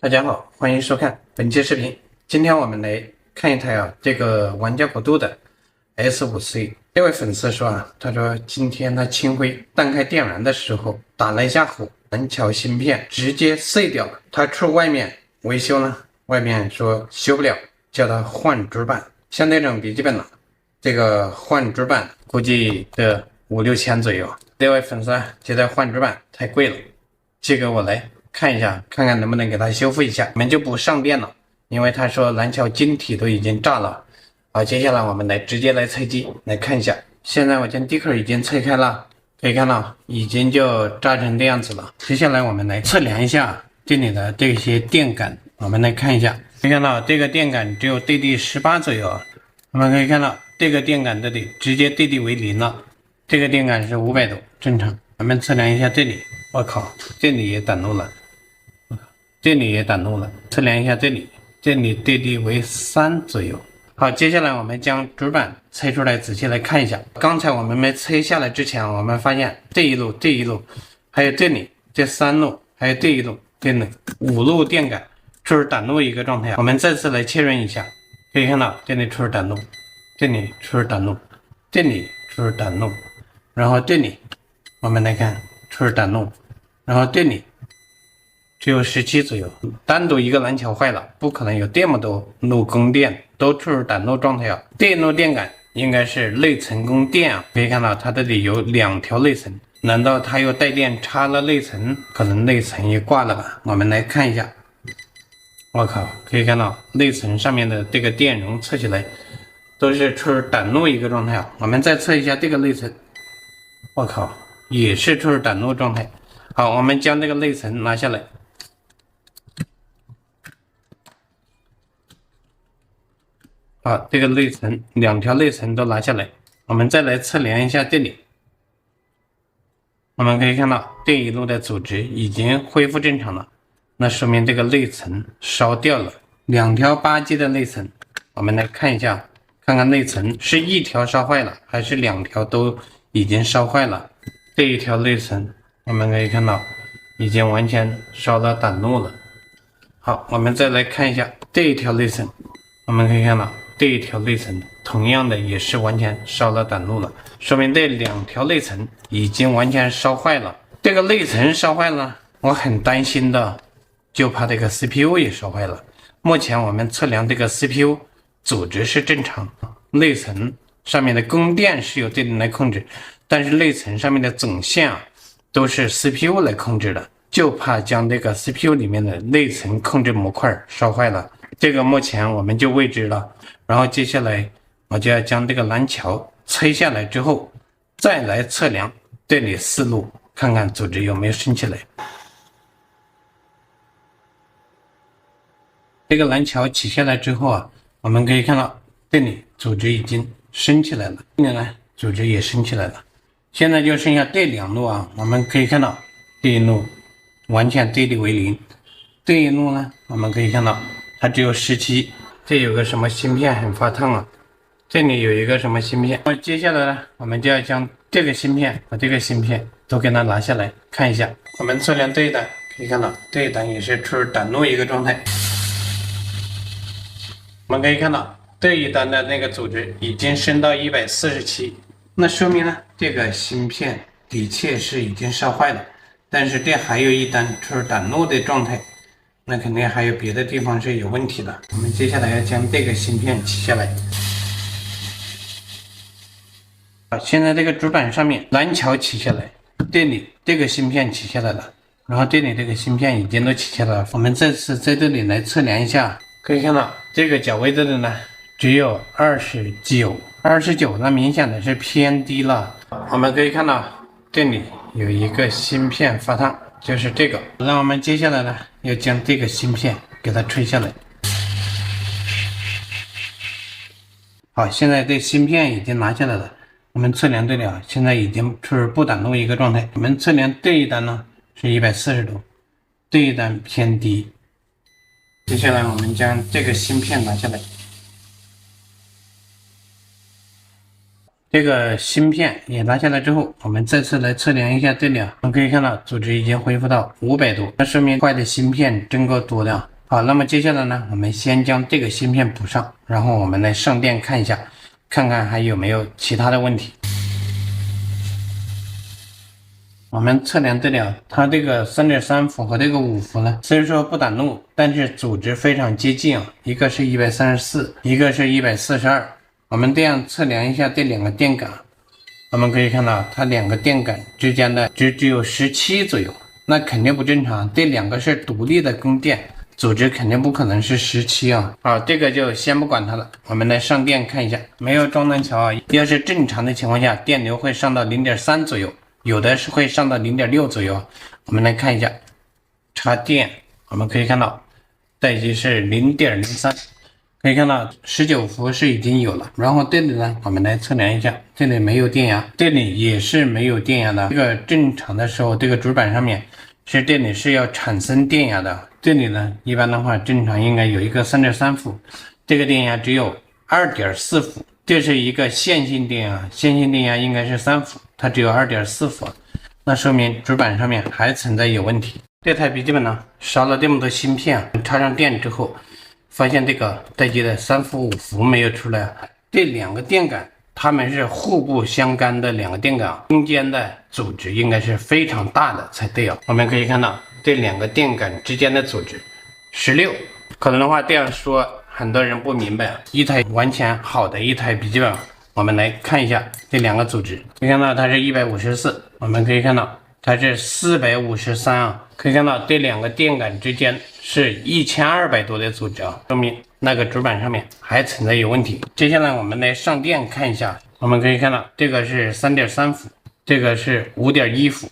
大家好，欢迎收看本期视频。今天我们来看一台这个玩家国度的 S5C。这位粉丝说他说今天他清辉单开电源的时候打了一下火，蓝桥芯片直接碎掉了。他去外面维修呢，外面说修不了，叫他换主板。像那种笔记本这个换主板估计得5、6千左右。这位粉丝觉得换主板太贵了，这个我来看一下，看看能不能给他修复一下。我们就不上电了，因为他说蓝桥晶体都已经炸了。好，接下来我们直接来拆机来看一下。现在我将 D 口已经拆开了，可以看到已经就炸成这样子了。接下来我们来测量一下这里的这些电感，我们来看一下，可以看到这个电感只有对地18左右。我们可以看到这个电感这里直接对地为0了，这个电感是500多，正常。我们测量一下这里，我靠，这里也短路了。这里也短路了，测量一下这里对地为3左右。好，接下来我们将主板拆出来，仔细来看一下。刚才我们没拆下来之前，我们发现这一路，还有这里这3路，还有这一路，这里5路电感出短路一个状态。我们再次来确认一下，可以看到这里出短路，这里出短路，这里出短路，然后这里我们来看出短路，然后这里只有17左右，单独一个蓝桥坏了，不可能有这么多路供电都处于短路状态啊。这一路电感应该是内层供电啊，可以看到它这里有2条内层，难道它又带电插了内层？可能内层也挂了吧？我们来看一下，我靠，可以看到内层上面的这个电容测起来都是处于短路一个状态啊。我们再测一下这个内层，我靠，也是处于短路状态。好，我们将这个内层拿下来。好，这个内层2条内层都拿下来，我们再来测量一下这里。我们可以看到这一路的阻值已经恢复正常了，那说明这个内层烧掉了。2条8G 的内层，我们来看一下，看看内层是1条烧坏了，还是2条都已经烧坏了。这一条内层我们可以看到已经完全烧到短路了。好，我们再来看一下这一条内层，我们可以看到这一条内层同样的也是完全烧到短路了，说明这2条内层已经完全烧坏了。这个内层烧坏了，我很担心的，就怕这个 CPU 也烧坏了。目前我们测量这个 CPU 阻值是正常，内层上面的供电是由这里来控制，但是内层上面的总线都是 CPU 来控制的，就怕将这个 CPU 里面的内层控制模块烧坏了。这个目前我们就未知了。然后接下来我就要将这个蓝桥拆下来之后，再来测量这里4路，看看阻值有没有升起来。这个蓝桥起下来之后我们可以看到这里阻值已经升起来了，这里呢阻值也升起来了。现在就剩下这2路我们可以看到这一路完全对地为0，这一路呢我们可以看到它只有17。这有个什么芯片很发烫这里有一个什么芯片。接下来呢，我们就要将这个芯片和这个芯片都给它拿下来看一下。我们测量这一档，可以看到这一档也是处于短路一个状态。我们可以看到这一档的那个阻值已经升到147，那说明呢这个芯片的确是已经烧坏了，但是这还有一档处于短路的状态。那肯定还有别的地方是有问题的。我们接下来要将这个芯片取下来。好，现在这个主板上面蓝桥取下来，这里这个芯片取下来了，然后这里这个芯片已经都取下来了。我们这次在这里来测量一下，可以看到这个角位这里呢只有29，那明显的是偏低了。我们可以看到这里有一个芯片发烫，就是这个。那我们接下来呢要将这个芯片给它吹下来。好，现在这芯片已经拿下来了。我们测量这里现在已经处于不短路一个状态。我们测量这一单呢是140度，这一单偏低。接下来我们将这个芯片拿下来。这个芯片也拿下来之后，我们再次来测量一下这里啊，我们可以看到组织已经恢复到500多，那说明坏的芯片真够多的。好，那么接下来呢，我们先将这个芯片补上，然后我们来上电看一下，看看还有没有其他的问题。我们测量这里啊，它这个3.3伏和这个5伏呢，虽然说不打怒，但是组织非常接近啊，一个是134，一个是142。我们这样测量一下这两个电感，我们可以看到它两个电感之间的值只有17左右，那肯定不正常。这两个是独立的供电，组织肯定不可能是17啊。好，这个就先不管它了，我们来上电看一下。没有装弹桥啊，要是正常的情况下，电流会上到0.3左右，有的是会上到0.6左右。我们来看一下，插电，我们可以看到待机是0.03。可以看到19伏是已经有了，然后这里呢，我们来测量一下，这里没有电压，这里也是没有电压的。这个正常的时候，这个主板上面是这里是要产生电压的，这里呢，一般的话正常应该有一个3.3伏，这个电压只有2.4伏，这是一个线性电压，线性电压应该是3伏，它只有2.4伏，那说明主板上面还存在有问题。这台笔记本呢，烧了这么多芯片，插上电之后。发现这个待机的3伏5伏没有出来，这两个电感它们是互不相干的两个电感，中间的阻值应该是非常大的才对啊。我们可以看到这两个电感之间的阻值16，可能的话这样说很多人不明白，一台完全好的一台笔记本，我们来看一下这两个阻值，可以看到它是154，我们可以看到它是453啊，可以看到这两个电感之间是1200多的阻值啊，说明那个主板上面还存在有问题。接下来我们来上电看一下，我们可以看到这个是3.3伏，这个是5.1伏，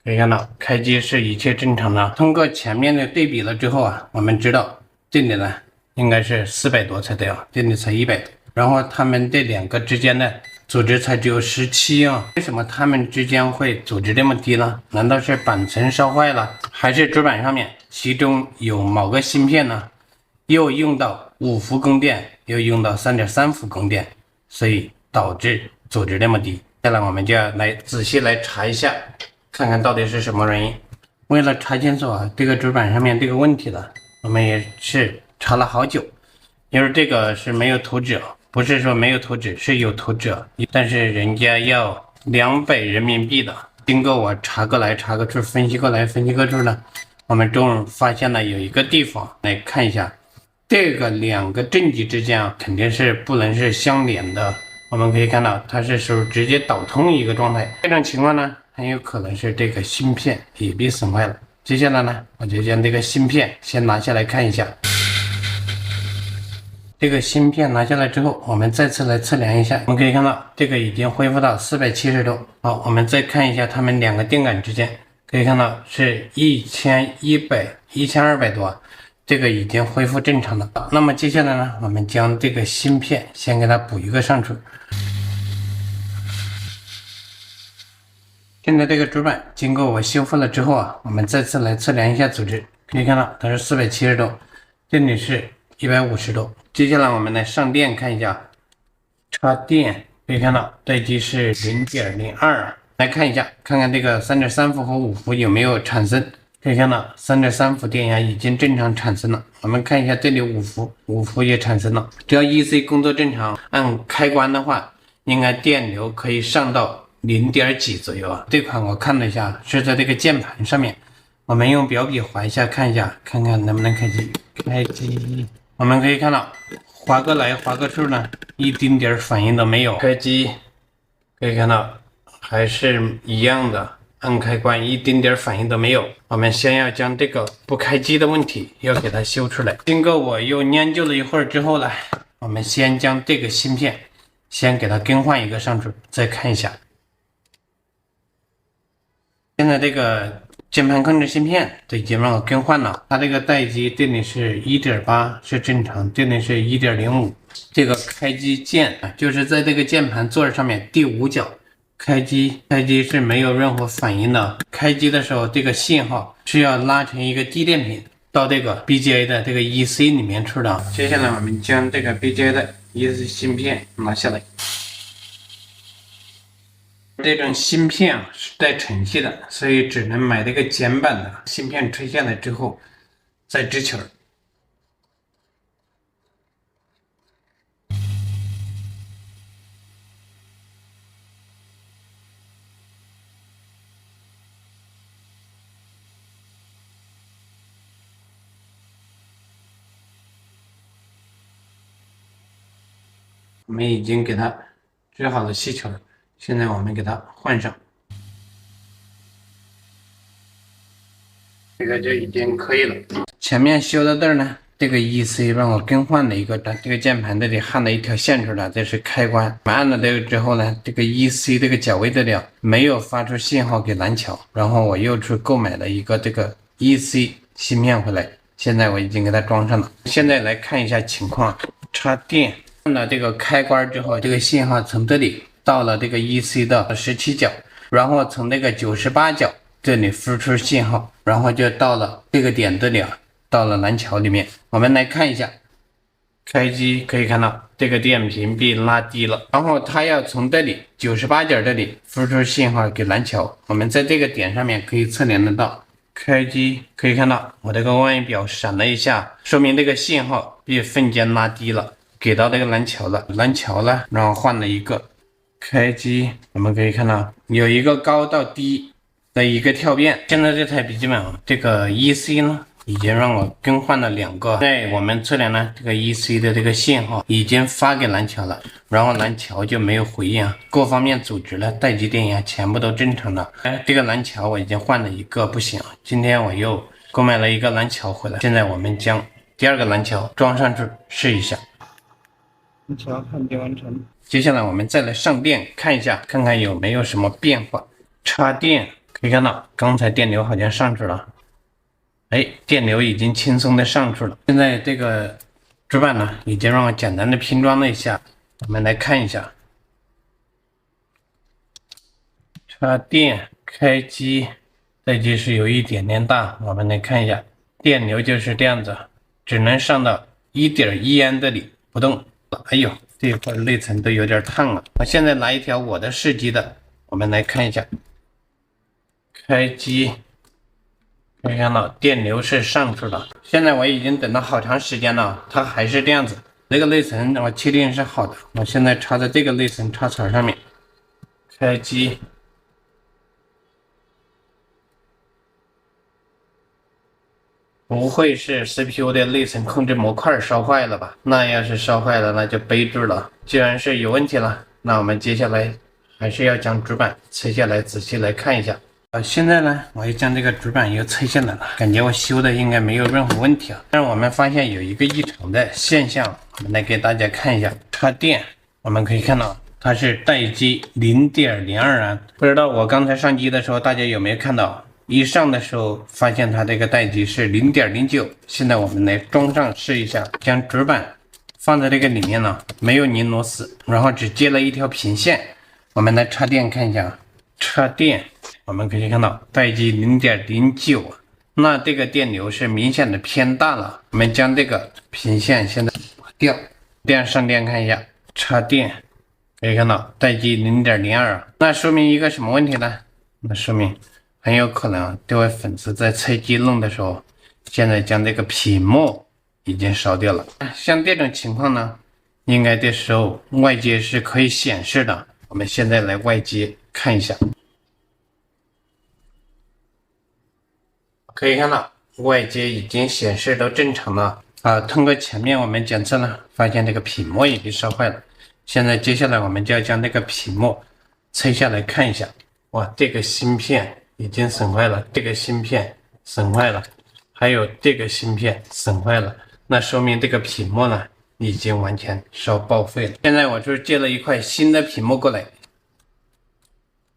可以看到开机是一切正常的。通过前面的对比了之后啊，我们知道这里呢应该是400多才对啊，这里才100多，然后它们这两个之间的阻值才只有17啊，为什么它们之间会阻值这么低呢？难道是板层烧坏了，还是主板上面其中有某个芯片呢又用到5伏供电，又用到3.3伏供电，所以导致阻值这么低？接下来我们就要来仔细来查一下，看看到底是什么原因。为了查清楚啊这个主板上面这个问题的，我们也是查了好久，因为这个是没有图纸，不是说没有图纸，是有图纸，但是人家要200人民币的。经过我查个来查个去，分析过来分析过去呢，我们终于发现了有一个地方来看一下，这个两个正极之间啊，肯定是不能是相连的。我们可以看到它是属于直接导通一个状态，这种情况呢，很有可能是这个芯片也被损坏了。接下来呢，我就将这个芯片先拿下来看一下。这个芯片拿下来之后，我们再次来测量一下，我们可以看到这个已经恢复到470多。好，我们再看一下它们两个电感之间，可以看到是1100、1200多，这个已经恢复正常了。那么接下来呢，我们将这个芯片先给它补一个上去。现在这个主板经过我修复了之后啊，我们再次来测量一下阻值，可以看到它是470多，这里是150多。接下来我们来上电看一下，插电可以看到待机是0.02，来看一下，看看这个3.3伏和5伏有没有产生。可以看到3.3伏电压已经正常产生了。我们看一下这里5伏也产生了。只要 EC 工作正常，按开关的话，应该电流可以上到0.几左右啊。这款我看了一下，是在这个键盘上面。我们用表笔划一下看一下，看看能不能开机。开机，我们可以看到划过来划过去呢，一丁点反应都没有。开机，可以看到还是一样的。按开关一丁点反应都没有，我们先要将这个不开机的问题要给它修出来。经过我又研究了一会儿之后呢，我们先将这个芯片先给它更换一个上去，再看一下。现在这个键盘控制芯片都已经让我更换了，它这个待机这里是 1.8 是正常，这里是 1.05， 这个开机键就是在这个键盘座上面第5角。开机是没有任何反应的。开机的时候，这个信号是要拉成一个低电频到这个 BGA 的这个 EC 里面去的。接下来我们将这个 BGA 的 EC 芯片拿下来。这种芯片啊是带程序的，所以只能买这个简版的芯片吹下来之后再支球。我们已经给它支好了气球了，现在我们给它换上，这个就已经可以了。前面修的这儿呢，这个 EC 让我更换了一个，这个键盘这里焊了一条线出来，这是开关。按了这个之后呢，这个 EC 这个脚位这里没有发出信号给蓝桥，然后我又去购买了一个这个 EC 芯片回来，现在我已经给它装上了。现在来看一下情况，插电。按了这个开关之后，这个信号从这里到了这个 EC 的17角，然后从那个98角这里输出信号，然后就到了这个点这里到了蓝桥里面。我们来看一下，开机可以看到这个电瓶被拉低了，然后它要从这里98角这里输出信号给蓝桥，我们在这个点上面可以测量得到。开机可以看到我这个腕表闪了一下，说明这个信号被瞬间拉低了。给到这个蓝桥了，蓝桥呢，然后换了一个。开机，我们可以看到有一个高到低的一个跳变。现在这台笔记本这个 EC 呢，已经让我更换了2个。在我们测量呢，这个 EC 的这个信号已经发给蓝桥了，然后蓝桥就没有回应各方面组织了，待机电压全部都正常的。这个蓝桥我已经换了一个，不行，今天我又购买了一个蓝桥回来。现在我们将第2个蓝桥装上去试一下。桥焊接完成。接下来我们再来上电看一下，看看有没有什么变化。插电可以看到，刚才电流好像上去了，电流已经轻松的上去了。现在这个主板呢，已经让我简单的拼装了一下，我们来看一下。插电开机，待机是有一点点大，我们来看一下，电流就是这样子，只能上到 1.1 安这里不动。哎呦，这一块内层都有点烫了。我现在拿一条我的试机的，我们来看一下。开机，可以看到电流是上去了。现在我已经等了好长时间了，它还是这样子。这个内层我确定是好的，我现在插在这个内层插槽上面。开机。不会是 CPU 的内层控制模块烧坏了吧？那要是烧坏了，那就悲剧了。既然是有问题了，那我们接下来还是要将主板拆下来，仔细来看一下。现在呢，我又将这个主板又拆下来了，感觉我修的应该没有任何问题啊。但是我们发现有一个异常的现象，我们来给大家看一下。插电，我们可以看到它是待机 0.02 安，不知道我刚才上机的时候大家有没有看到？一上的时候发现它这个待机是 0.09， 现在我们来装上试一下，将主板放在这个里面呢，没有拧螺丝，然后只接了一条平线。我们来插电看一下，插电我们可以看到待机 0.09， 那这个电流是明显的偏大了。我们将这个平线现在拔掉，这样上电看一下，插电可以看到待机 0.02， 那说明一个什么问题呢？那说明很有可能这位粉丝在拆机弄的时候，现在将这个屏幕已经烧掉了。像这种情况呢，应该这时候外接是可以显示的。我们现在来外接看一下，可以看到外接已经显示都正常了。通过前面我们检测呢，发现这个屏幕已经烧坏了。现在接下来我们就要将这个屏幕拆下来看一下。哇，这个芯片已经损坏了，这个芯片损坏了，还有这个芯片损坏了，那说明这个屏幕呢已经完全烧报废了。现在我就接了一块新的屏幕过来，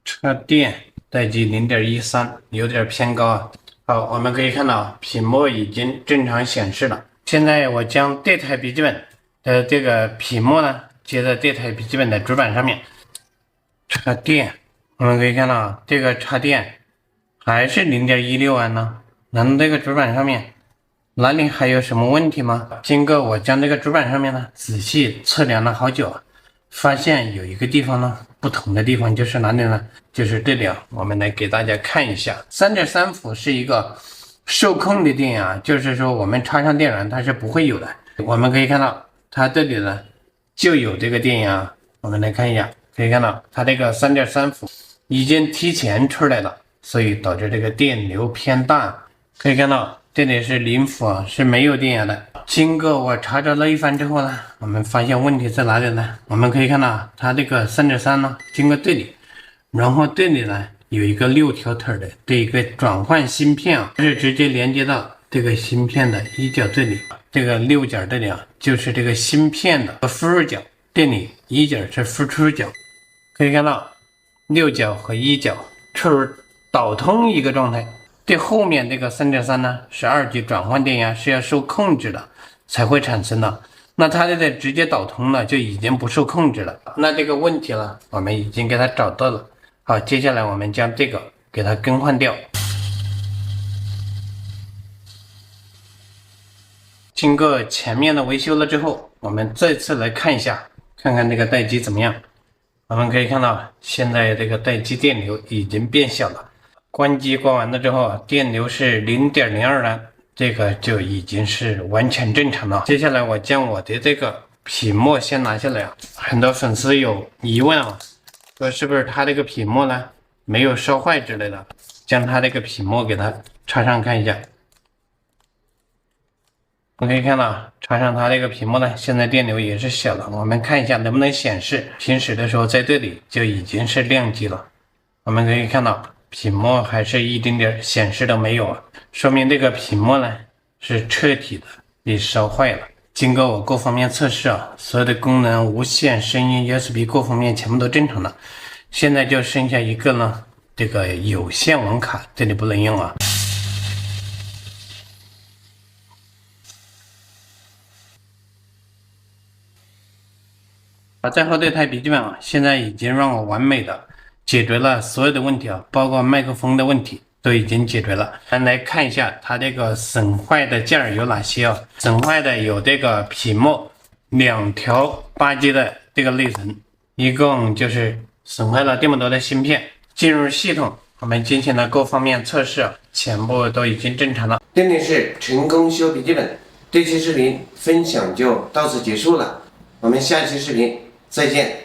插电，待机 0.13， 有点偏高啊。好，我们可以看到屏幕已经正常显示了。现在我将这台笔记本的这个屏幕呢接在这台笔记本的主板上面，插电，我们可以看到这个插电还是 0.16 安呢？难道这个主板上面哪里还有什么问题吗？经过我将这个主板上面呢仔细测量了好久，发现有一个地方呢，不同的地方就是哪里呢？就是这里啊，我们来给大家看一下，3.3伏是一个受控的电压，就是说我们插上电源它是不会有的。我们可以看到它这里呢就有这个电压，我们来看一下，可以看到它这个3.3伏已经提前出来了，所以导致这个电流偏大。可以看到这里是0伏啊，是没有电压的。经过我查找了一番之后呢，我们发现问题在哪里呢？我们可以看到它这个3.3呢，经过这里，然后这里呢有一个6条腿的这一个转换芯片啊，是直接连接到这个芯片的一角这里，这个6角这里啊，就是这个芯片的输入角，这里一角是输出角。可以看到6角和1角处于导通一个状态。这后面这个3.3呢是2级转换电压，是要受控制的才会产生的。那它这个直接导通了，就已经不受控制了。那这个问题呢，我们已经给它找到了。好，接下来我们将这个给它更换掉。经过前面的维修了之后，我们再次来看一下，看看这个待机怎么样。我们可以看到，现在这个待机电流已经变小了。关机关完了之后，电流是0.02呢，这个就已经是完全正常了。接下来我将我的这个屏幕先拿下来啊，很多粉丝有疑问啊，说是不是它这个屏幕呢没有烧坏之类的，将它这个屏幕给它插上看一下。我可以看到插上它这个屏幕呢，现在电流也是小了。我们看一下能不能显示，平时的时候在这里就已经是亮机了。我们可以看到屏幕还是一丁点显示都没有啊，说明这个屏幕呢是彻底的被烧坏了。经过我各方面测试啊，所有的功能、无线、声音、USB 各方面全部都正常了。现在就剩下一个呢，这个有线网卡这里不能用啊。再后这台笔记本啊，现在已经让我完美的解决了所有的问题啊，包括麦克风的问题都已经解决了。咱来看一下它这个损坏的件儿有哪些啊？损坏的有这个屏幕2条8G 的这个内存，一共就是损坏了这么多的芯片。进入系统，我们进行了各方面测试，全部都已经正常了。这里是成功修笔记本，这期视频分享就到此结束了，我们下期视频再见。